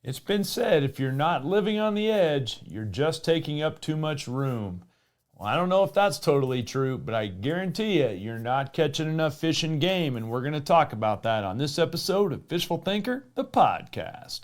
It's been said if you're not living on the edge, you're just taking up too much room. Well, I don't know if that's totally true, but I guarantee you, you're not catching enough fish and game, and we're going to talk about that on this episode of Fishful Thinker, the podcast.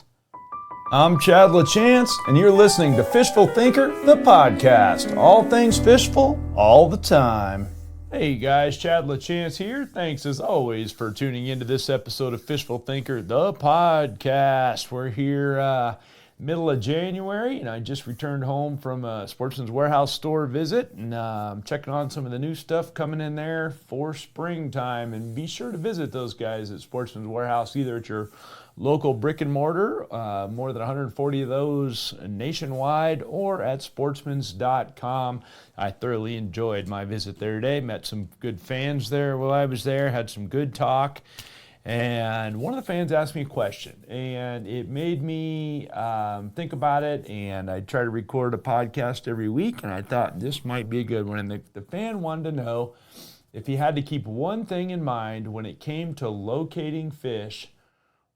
I'm Chad LaChance, and you're listening to Fishful Thinker, the podcast. All things fishful, all the time. Hey guys, Chad LaChance here. Thanks as always for tuning into this episode of Fishful Thinker, the podcast. We're here middle of January, and I just returned home from a Sportsman's Warehouse store visit, and I'm checking on some of the new stuff coming in there for springtime. And be sure to visit those guys at Sportsman's Warehouse, either at your local brick and mortar, more than 140 of those nationwide, or at sportsmans.com. I thoroughly enjoyed my visit there today. Met some good fans there while I was there, had some good talk. And one of the fans asked me a question, and it made me think about it, and I try to record a podcast every week, and I thought this might be a good one. And the fan wanted to know if he had to keep one thing in mind when it came to locating fish,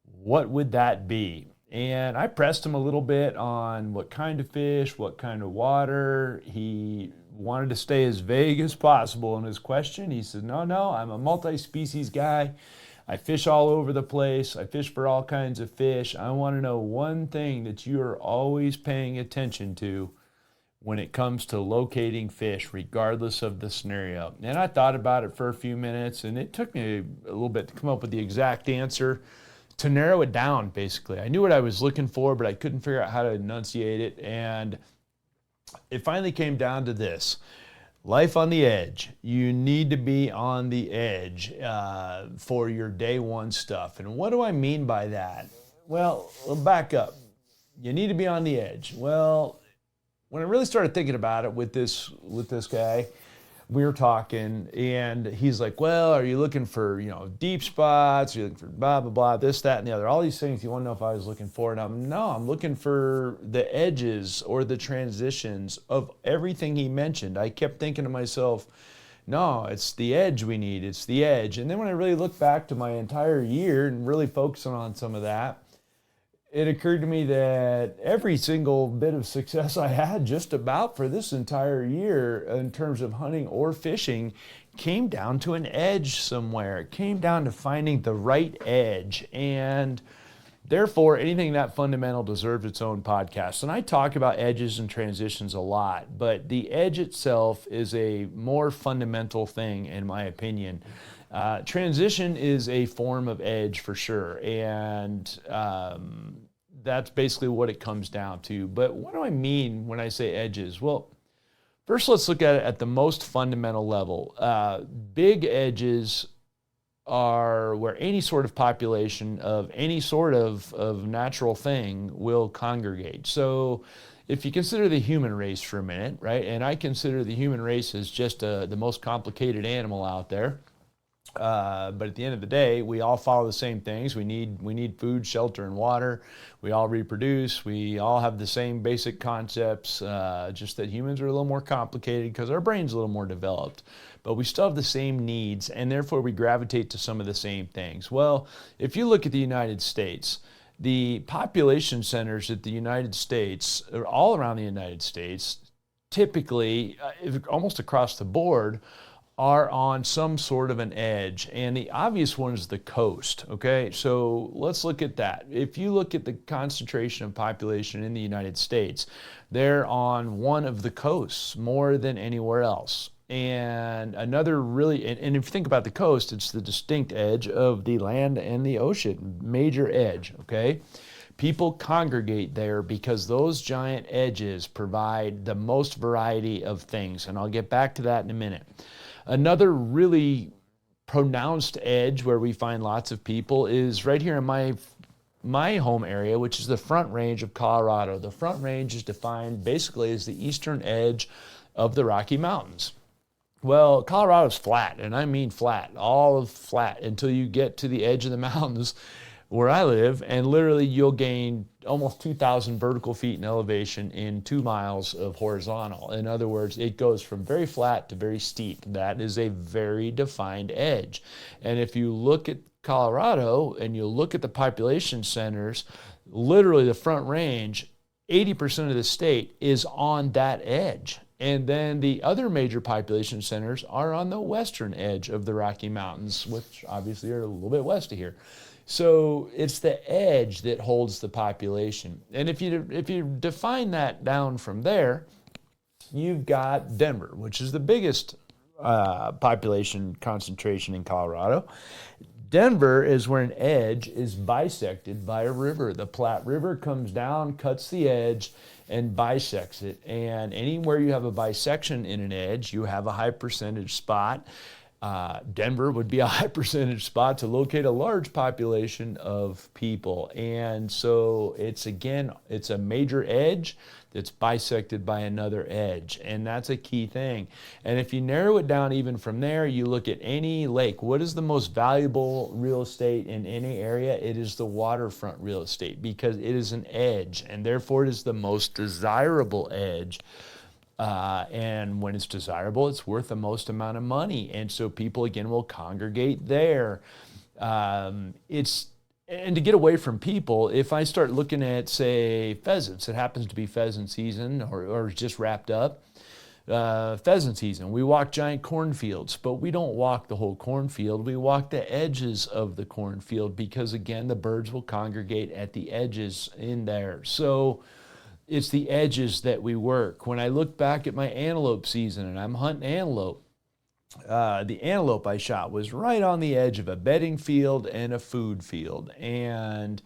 what would that be? And I pressed him a little bit on what kind of fish, what kind of water. He wanted to stay as vague as possible in his question. He said, no, I'm a multi-species guy. I fish all over the place. I fish for all kinds of fish. I want to know one thing that you are always paying attention to when it comes to locating fish, regardless of the scenario. And I thought about it for a few minutes, and it took me a little bit to come up with the exact answer, to narrow it down, basically. I knew what I was looking for, but I couldn't figure out how to enunciate it, and it finally came down to this. Life on the edge. You need to be on the edge for your day one stuff. And what do I mean by that? Well, back up. You need to be on the edge. Well, when I really started thinking about it with this guy, we were talking, and he's like, well, are you looking for, deep spots? Are you looking for blah, blah, blah, this, that, and the other? All these things you want to know if I was looking for. And I'm looking for the edges or the transitions of everything he mentioned. I kept thinking to myself, no, it's the edge we need. It's the edge. And then when I really look back to my entire year and really focusing on some of that, it occurred to me that every single bit of success I had just about for this entire year in terms of hunting or fishing came down to an edge somewhere. It came down to finding the right edge. And therefore, anything that fundamental deserves its own podcast. And I talk about edges and transitions a lot, but the edge itself is a more fundamental thing, in my opinion. Transition is a form of edge for sure, and that's basically what it comes down to. But what do I mean when I say edges? Well, first let's look at it at the most fundamental level. Big edges are where any sort of population of any sort of natural thing will congregate. So if you consider the human race for a minute, right, and I consider the human race as just the most complicated animal out there, but at the end of the day, we all follow the same things. We need food, shelter, and water. We all reproduce. We all have the same basic concepts, just that humans are a little more complicated because our brain's a little more developed. But we still have the same needs, and therefore we gravitate to some of the same things. Well, if you look at the United States, the population centers at the United States, all around the United States, typically, almost across the board, are on some sort of an edge. And the obvious one is the coast, okay? So let's look at that. If you look at the concentration of population in the United States, they're on one of the coasts more than anywhere else. And another really, and if you think about the coast, it's the distinct edge of the land and the ocean, major edge, okay? People congregate there because those giant edges provide the most variety of things, and I'll get back to that in a minute. Another really pronounced edge where we find lots of people is right here in my home area, which is the Front Range of Colorado. The Front Range is defined basically as the eastern edge of the Rocky Mountains. Well, Colorado's flat, and I mean flat, all of flat, until you get to the edge of the mountains where I live, and literally you'll gain almost 2,000 vertical feet in elevation in 2 miles of horizontal. In other words, it goes from very flat to very steep. That is a very defined edge. And if you look at Colorado and you look at the population centers, literally the Front Range, 80% of the state is on that edge. And then the other major population centers are on the western edge of the Rocky Mountains, which obviously are a little bit west of here. So it's the edge that holds the population. And if you define that down from there, you've got Denver, which is the biggest population concentration in Colorado. Denver is where an edge is bisected by a river. The Platte River comes down, cuts the edge, and bisects it. And anywhere you have a bisection in an edge, you have a high percentage spot. Denver would be a high percentage spot to locate a large population of people. And so it's a major edge that's bisected by another edge. And that's a key thing. And if you narrow it down even from there, you look at any lake. What is the most valuable real estate in any area? It is the waterfront real estate, because it is an edge, and therefore it is the most desirable edge. And when it's desirable, it's worth the most amount of money. And so people, again, will congregate there. And to get away from people, if I start looking at, say, pheasants, it happens to be pheasant season or just wrapped up, pheasant season, we walk giant cornfields, but we don't walk the whole cornfield. We walk the edges of the cornfield because, again, the birds will congregate at the edges in there. So it's the edges that we work. When I look back at my antelope season and I'm hunting antelope, the antelope I shot was right on the edge of a bedding field and a food field. And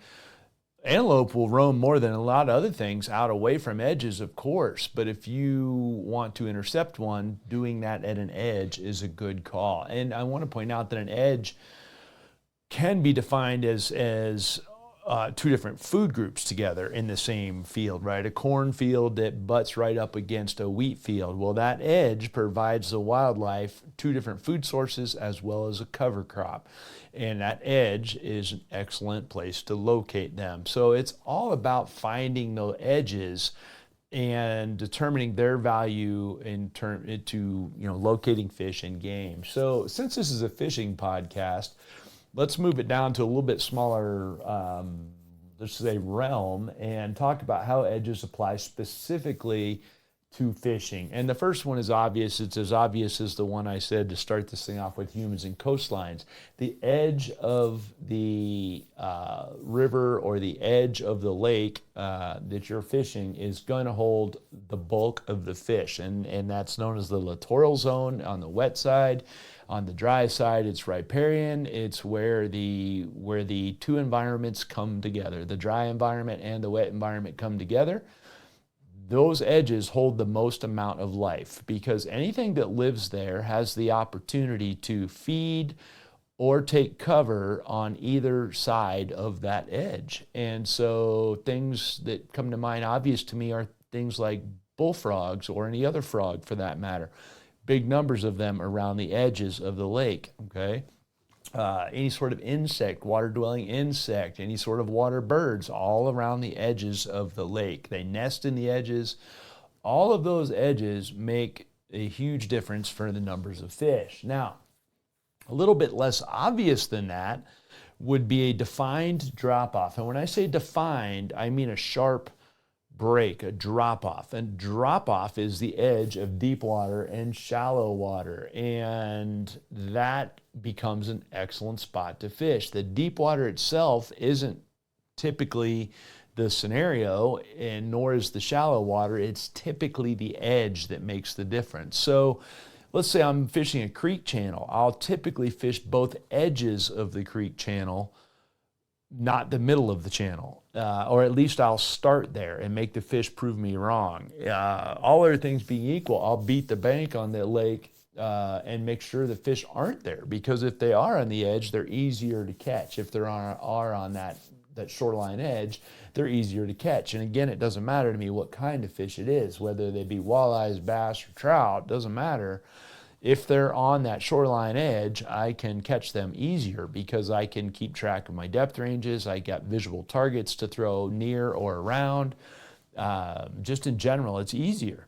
antelope will roam more than a lot of other things out away from edges, of course. But if you want to intercept one, doing that at an edge is a good call. And I want to point out that an edge can be defined as two different food groups together in the same field, right? A cornfield that butts right up against a wheat field. Well, that edge provides the wildlife two different food sources as well as a cover crop. And that edge is an excellent place to locate them. So it's all about finding those edges and determining their value into locating fish and game. So since this is a fishing podcast, let's move it down to a little bit smaller, let's say, realm, and talk about how edges apply specifically to fishing. And the first one is obvious. It's as obvious as the one I said to start this thing off with: humans and coastlines. The edge of the river or the edge of the lake that you're fishing is going to hold the bulk of the fish. And that's known as the littoral zone on the wet side. On the dry side, it's riparian. It's where the two environments come together. The dry environment and the wet environment come together. Those edges hold the most amount of life, because anything that lives there has the opportunity to feed or take cover on either side of that edge. And so things that come to mind obvious to me are things like bullfrogs, or any other frog for that matter. Big numbers of them around the edges of the lake, okay? Any sort of insect, water-dwelling insect, any sort of water birds, all around the edges of the lake. They nest in the edges. All of those edges make a huge difference for the numbers of fish. Now, a little bit less obvious than that would be a defined drop-off. And when I say defined, I mean a sharp break, a drop-off. And drop-off is the edge of deep water and shallow water. And that becomes an excellent spot to fish. The deep water itself isn't typically the scenario, and nor is the shallow water. It's typically the edge that makes the difference. So let's say I'm fishing a creek channel. I'll typically fish both edges of the creek channel, not the middle of the channel, or at least I'll start there and make the fish prove me wrong. All other things being equal, I'll beat the bank on the lake and make sure the fish aren't there, because if they are on the edge, they're easier to catch. If they are on that shoreline edge, they're easier to catch. And again, it doesn't matter to me what kind of fish it is, whether they be walleyes, bass, or trout, doesn't matter. If they're on that shoreline edge, I can catch them easier because I can keep track of my depth ranges. I got visual targets to throw near or around. Just in general, it's easier.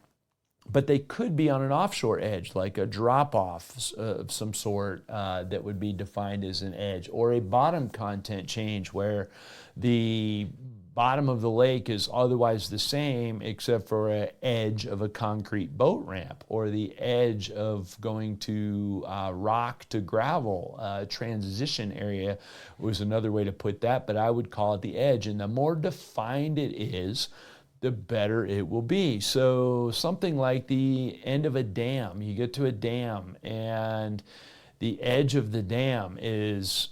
but they could be on an offshore edge, like a drop-off of some sort that would be defined as an edge, or a bottom content change where the bottom of the lake is otherwise the same except for an edge of a concrete boat ramp, or the edge of going to rock to gravel. Transition area was another way to put that, but I would call it the edge. And the more defined it is, the better it will be. So something like the end of a dam, you get to a dam and the edge of the dam is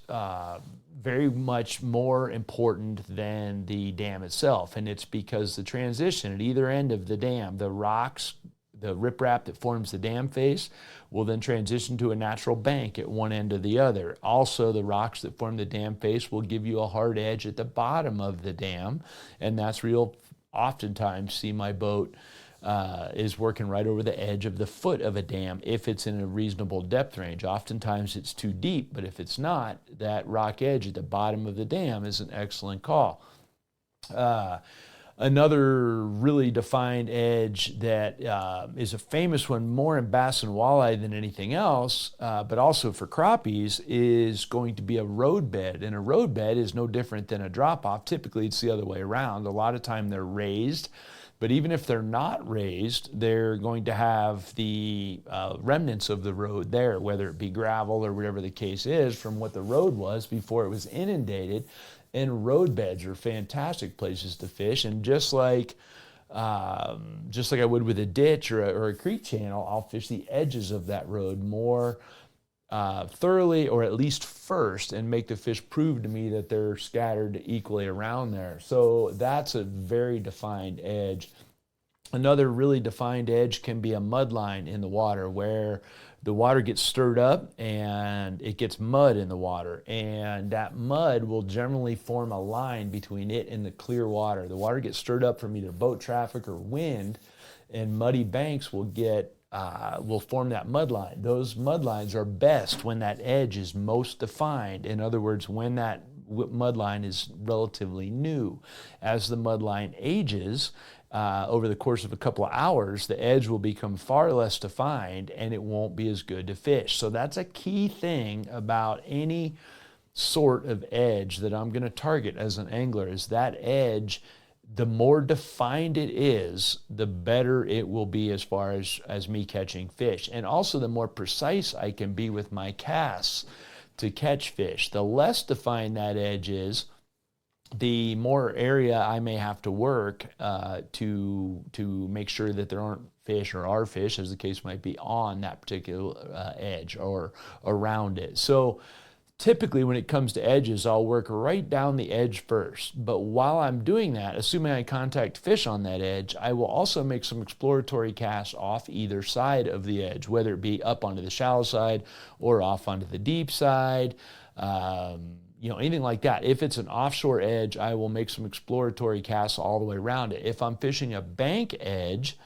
very much more important than the dam itself. And it's because the transition at either end of the dam, the rocks, the riprap that forms the dam face will then transition to a natural bank at one end or the other. Also, the rocks that form the dam face will give you a hard edge at the bottom of the dam, and that's real. Oftentimes see my boat is working right over the edge of the foot of a dam if it's in a reasonable depth range. Oftentimes it's too deep, but if it's not, that rock edge at the bottom of the dam is an excellent call. Another really defined edge that is a famous one, more in bass and walleye than anything else, but also for crappies, is going to be a roadbed. And a roadbed is no different than a drop-off. Typically, it's the other way around. A lot of time they're raised, but even if they're not raised, they're going to have the remnants of the road there, whether it be gravel or whatever the case is from what the road was before it was inundated. And roadbeds are fantastic places to fish. And just like I would with a ditch or a creek channel, I'll fish the edges of that road more thoroughly, or at least first, and make the fish prove to me that they're scattered equally around there. So that's a very defined edge. Another really defined edge can be a mud line in the water, where the water gets stirred up and it gets mud in the water, and that mud will generally form a line between it and the clear water. The water gets stirred up from either boat traffic or wind, and muddy banks will form that mud line. Those mud lines are best when that edge is most defined. In other words, when that mud line is relatively new. As the mud line ages, over the course of a couple of hours, the edge will become far less defined and it won't be as good to fish. So that's a key thing about any sort of edge that I'm going to target as an angler, is that edge. The more defined it is, the better it will be as far as me catching fish. And also the more precise I can be with my casts to catch fish. The less defined that edge is, the more area I may have to work to make sure that there aren't fish, or are fish, as the case might be, on that particular edge or around it. So typically when it comes to edges, I'll work right down the edge first. But while I'm doing that, assuming I contact fish on that edge, I will also make some exploratory casts off either side of the edge, whether it be up onto the shallow side or off onto the deep side. Anything like that. If it's an offshore edge, I will make some exploratory casts all the way around it. If I'm fishing a bank edge,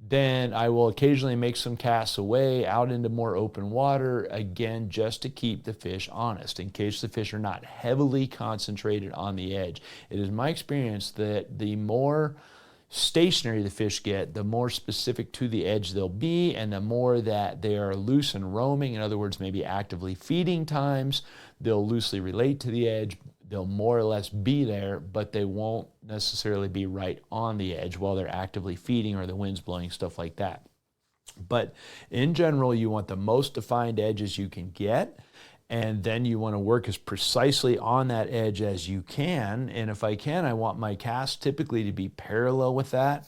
then I will occasionally make some casts away out into more open water, again, just to keep the fish honest, in case the fish are not heavily concentrated on the edge. It is my experience that the more stationary the fish get, the more specific to the edge they'll be, and the more that they are loose and roaming, in other words, maybe actively feeding times, they'll loosely relate to the edge. They'll more or less be there, but they won't necessarily be right on the edge while they're actively feeding or the wind's blowing, stuff like that. But in general, you want the most defined edges you can get, and then you want to work as precisely on that edge as you can. And if I can, I want my cast typically to be parallel with that,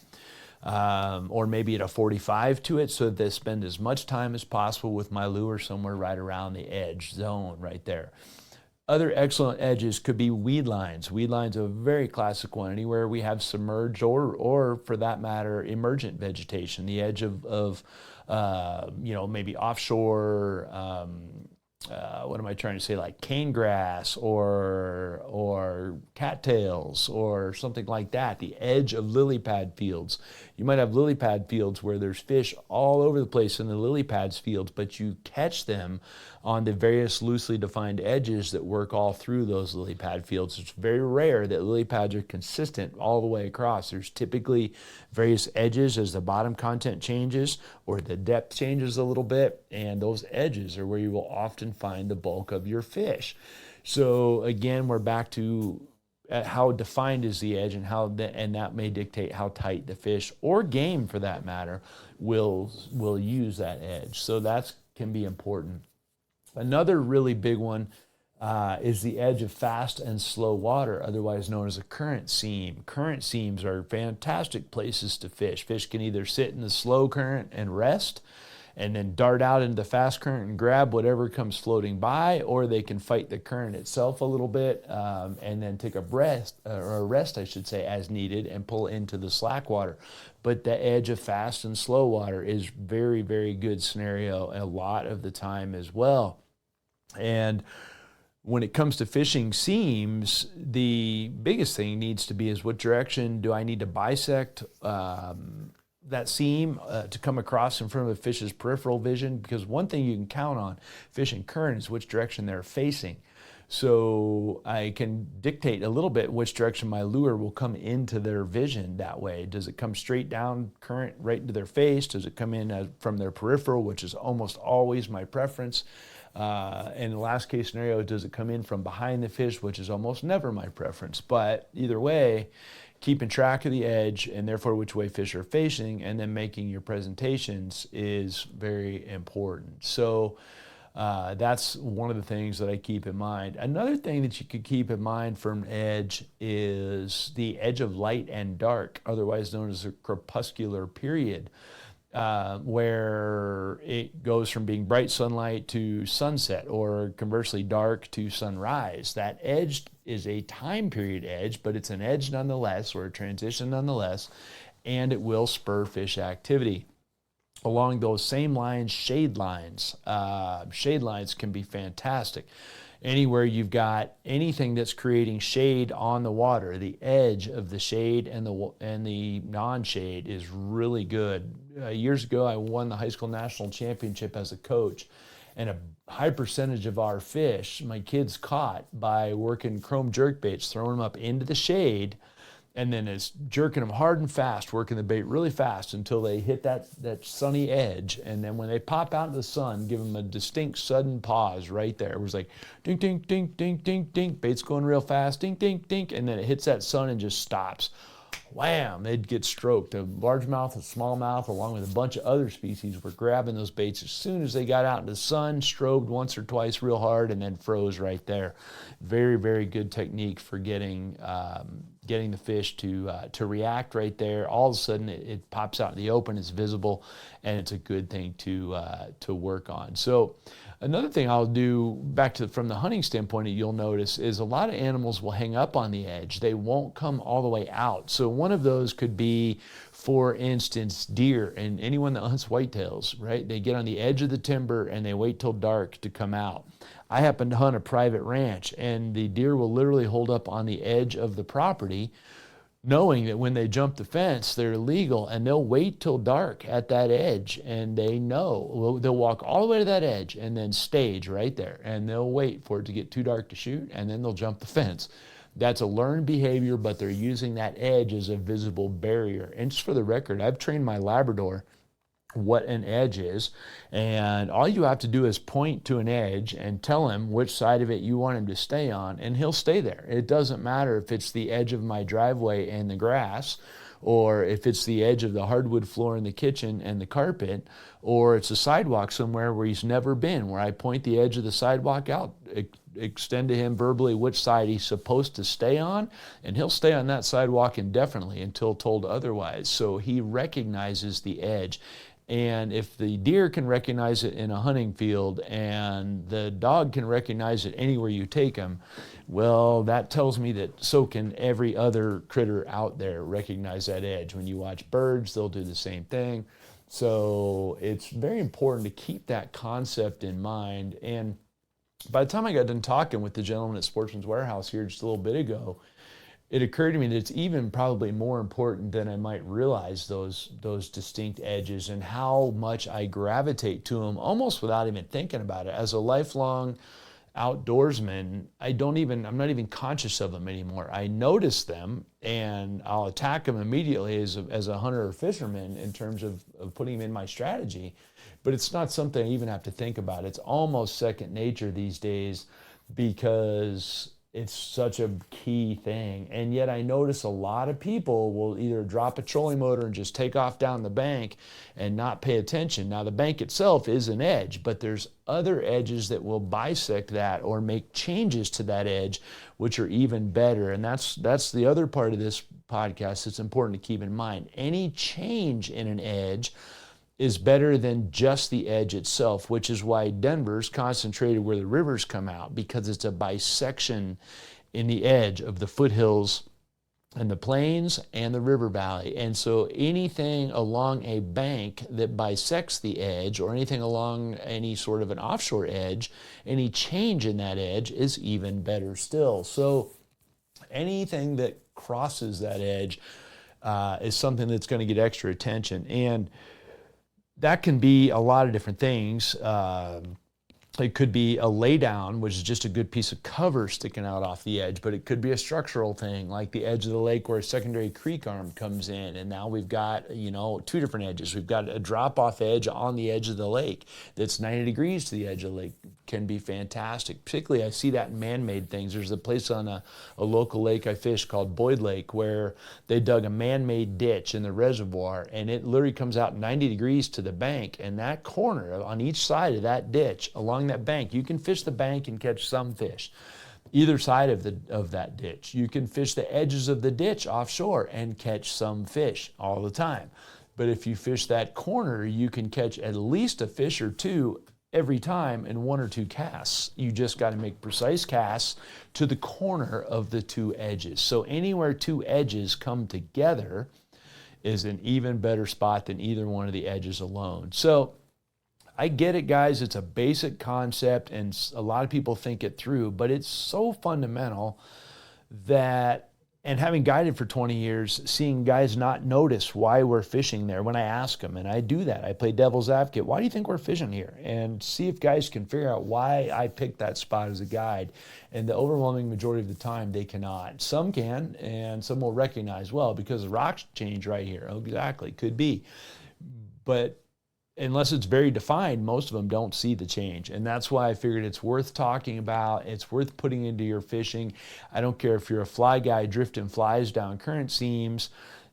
or maybe at a 45 to it, so that they spend as much time as possible with my lure somewhere right around the edge zone right there. Other excellent edges could be weed lines. Weed lines are a very classic one. Anywhere we have submerged or for that matter, emergent vegetation, the edge of maybe offshore what am I trying to say, like cane grass or cattails or something like that, the edge of lily pad fields. You might have lily pad fields where there's fish all over the place in the lily pads fields, but you catch them on the various loosely defined edges that work all through those lily pad fields. It's very rare that lily pads are consistent all the way across. There's typically various edges as the bottom content changes or the depth changes a little bit, and those edges are where you will often find the bulk of your fish. So again, we're back to how defined is the edge, and and that may dictate how tight the fish or game, for that matter, will use that edge. So that can be important. Another really big one is the edge of fast and slow water, otherwise known as a current seam. Current seams are fantastic places to fish. Fish can either sit in the slow current and rest, and then dart out into the fast current and grab whatever comes floating by, or they can fight the current itself a little bit and then take a rest, I should say, as needed and pull into the slack water. But the edge of fast and slow water is very, very good scenario a lot of the time as well. And when it comes to fishing seams, the biggest thing needs to be is what direction do I need to bisect that seam to come across in front of a fish's peripheral vision, because one thing you can count on fishing current is which direction they're facing. So I can dictate a little bit which direction my lure will come into their vision that way. Does it come straight down current right into their face? Does it come in from their peripheral, which is almost always my preference? In the last case scenario, does it come in from behind the fish, which is almost never my preference? But either way, keeping track of the edge and therefore which way fish are facing and then making your presentations is very important. So that's one of the things that I keep in mind. Another thing that you could keep in mind for an edge is the edge of light and dark, otherwise known as a crepuscular period, where it goes from being bright sunlight to sunset, or conversely dark to sunrise. That edge is a time period edge, but it's an edge nonetheless, or a transition nonetheless, and it will spur fish activity. Along those same lines, shade lines. Shade lines can be fantastic. Anywhere you've got anything that's creating shade on the water, the edge of the shade and the non-shade is really good. Years ago, I won the high school national championship as a coach, and a high percentage of our fish my kids caught by working chrome jerkbaits, throwing them up into the shade, and then it's jerking them hard and fast, working the bait really fast until they hit that sunny edge. And then when they pop out into the sun, give them a distinct sudden pause right there. It was like ding, ding, ding, ding, ding, ding. Bait's going real fast, ding, ding, ding. And then it hits that sun and just stops. Wham, they'd get stroked. A largemouth, a smallmouth, along with a bunch of other species were grabbing those baits as soon as they got out in the sun, strobed once or twice real hard, and then froze right there. Very, very good technique for getting the fish to react right there. All of a sudden, it pops out in the open, it's visible, and it's a good thing to work on. So another thing I'll do from the hunting standpoint that you'll notice is a lot of animals will hang up on the edge. They won't come all the way out. So one of those could be, for instance, deer, and anyone that hunts whitetails, right? They get on the edge of the timber and they wait till dark to come out. I happen to hunt a private ranch, and the deer will literally hold up on the edge of the property, knowing that when they jump the fence, they're illegal, and they'll wait till dark at that edge, and they know. They'll walk all the way to that edge and then stage right there, and they'll wait for it to get too dark to shoot, and then they'll jump the fence. That's a learned behavior, but they're using that edge as a visible barrier. And just for the record, I've trained my Labrador what an edge is, and all you have to do is point to an edge and tell him which side of it you want him to stay on, and he'll stay there. It doesn't matter if it's the edge of my driveway and the grass, or if it's the edge of the hardwood floor in the kitchen and the carpet, or it's a sidewalk somewhere where he's never been, where I point the edge of the sidewalk out, extend to him verbally which side he's supposed to stay on, and he'll stay on that sidewalk indefinitely until told otherwise. So he recognizes the edge. And if the deer can recognize it in a hunting field and the dog can recognize it anywhere you take him, well, that tells me that so can every other critter out there recognize that edge. When you watch birds, they'll do the same thing. So it's very important to keep that concept in mind. And by the time I got done talking with the gentleman at Sportsman's Warehouse here just a little bit ago, it occurred to me that it's even probably more important than I might realize, those distinct edges and how much I gravitate to them almost without even thinking about it. As a lifelong outdoorsman, I'm not even conscious of them anymore. I notice them and I'll attack them immediately as a hunter or fisherman in terms of putting them in my strategy. But it's not something I even have to think about. It's almost second nature these days because it's such a key thing. And yet I notice a lot of people will either drop a trolling motor and just take off down the bank and not pay attention. Now the bank itself is an edge, but there's other edges that will bisect that or make changes to that edge, which are even better. And that's the other part of this podcast that's important to keep in mind. Any change in an edge is better than just the edge itself, which is why Denver's concentrated where the rivers come out, because it's a bisection in the edge of the foothills and the plains and the river valley. And so anything along a bank that bisects the edge, or anything along any sort of an offshore edge, any change in that edge is even better still. So anything that crosses that edge is something that's going to get extra attention. And that can be a lot of different things. It could be a laydown, which is just a good piece of cover sticking out off the edge, but it could be a structural thing, like the edge of the lake where a secondary creek arm comes in, and now we've got, two different edges. We've got a drop-off edge on the edge of the lake that's 90 degrees to the edge of the lake. Can be fantastic. Particularly, I see that in man-made things. There's a place on a local lake I fish called Boyd Lake where they dug a man-made ditch in the reservoir, and it literally comes out 90 degrees to the bank, and that corner on each side of that ditch along that bank, you can fish the bank and catch some fish either side of that ditch. You can fish the edges of the ditch offshore and catch some fish all the time. But if you fish that corner, you can catch at least a fish or two every time in one or two casts. You just got to make precise casts to the corner of the two edges. So anywhere two edges come together is an even better spot than either one of the edges alone. So I get it, guys. It's a basic concept, and a lot of people think it through, but it's so fundamental that, and having guided for 20 years, seeing guys not notice why we're fishing there when I ask them, and I do that. I play devil's advocate. Why do you think we're fishing here? And see if guys can figure out why I picked that spot as a guide. And the overwhelming majority of the time, they cannot. Some can, and some will recognize, well, because the rocks change right here. Oh, exactly, could be. But unless it's very defined, most of them don't see the change. And that's why I figured it's worth talking about. It's worth putting into your fishing. I don't care if you're a fly guy drifting flies down current seams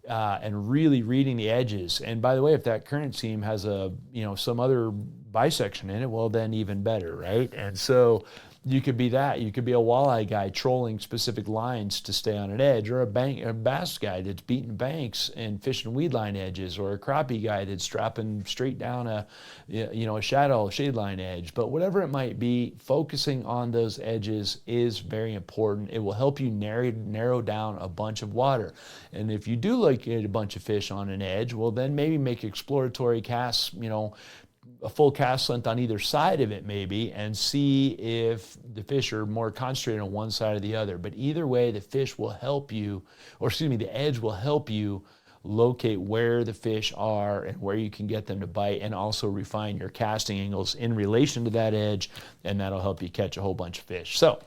and really reading the edges. And by the way, if that current seam has some other bisection in it, well, then even better, right? And so you could be that. You could be a walleye guy trolling specific lines to stay on an edge, or a bass guy that's beating banks and fishing weed line edges, or a crappie guy that's dropping straight down a shade line edge. But whatever it might be, focusing on those edges is very important. It will help you narrow down a bunch of water. And if you do locate a bunch of fish on an edge, well, then maybe make exploratory casts, a full cast length on either side of it maybe, and see if the fish are more concentrated on one side or the other. But either way, the edge will help you locate where the fish are and where you can get them to bite, and also refine your casting angles in relation to that edge, and that'll help you catch a whole bunch of fish. So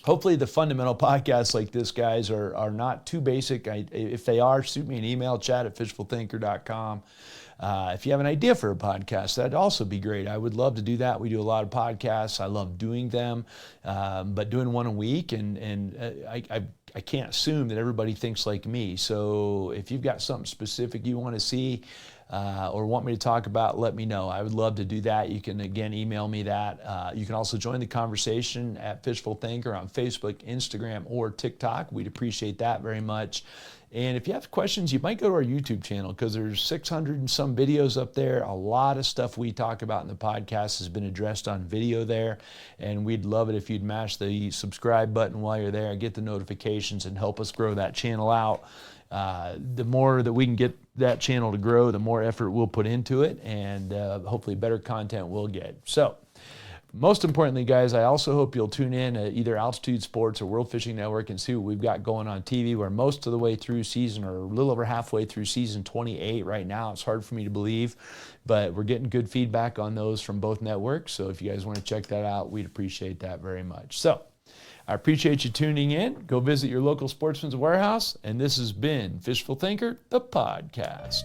hopefully the fundamental podcasts like this, guys, are not too basic. If they are, shoot me an email, chat@fishfulthinker.com. If you have an idea for a podcast, that'd also be great. I would love to do that. We do a lot of podcasts. I love doing them, but doing one a week, and I can't assume that everybody thinks like me. So if you've got something specific you want to see or want me to talk about, let me know. I would love to do that. You can, again, email me that. You can also join the conversation at Fishful Thinker on Facebook, Instagram, or TikTok. We'd appreciate that very much. And if you have questions, you might go to our YouTube channel, because there's 600 and some videos up there. A lot of stuff we talk about in the podcast has been addressed on video there. And we'd love it if you'd mash the subscribe button while you're there, get the notifications, and help us grow that channel out. The more that we can get that channel to grow, the more effort we'll put into it, and hopefully better content we'll get. So most importantly, guys, I also hope you'll tune in to either Altitude Sports or World Fishing Network and see what we've got going on TV. We're most of the way through season, or a little over halfway through season 28 right now. It's hard for me to believe, but we're getting good feedback on those from both networks. So if you guys want to check that out, we'd appreciate that very much. So I appreciate you tuning in. Go visit your local Sportsman's Warehouse. And this has been Fishful Thinker, the podcast.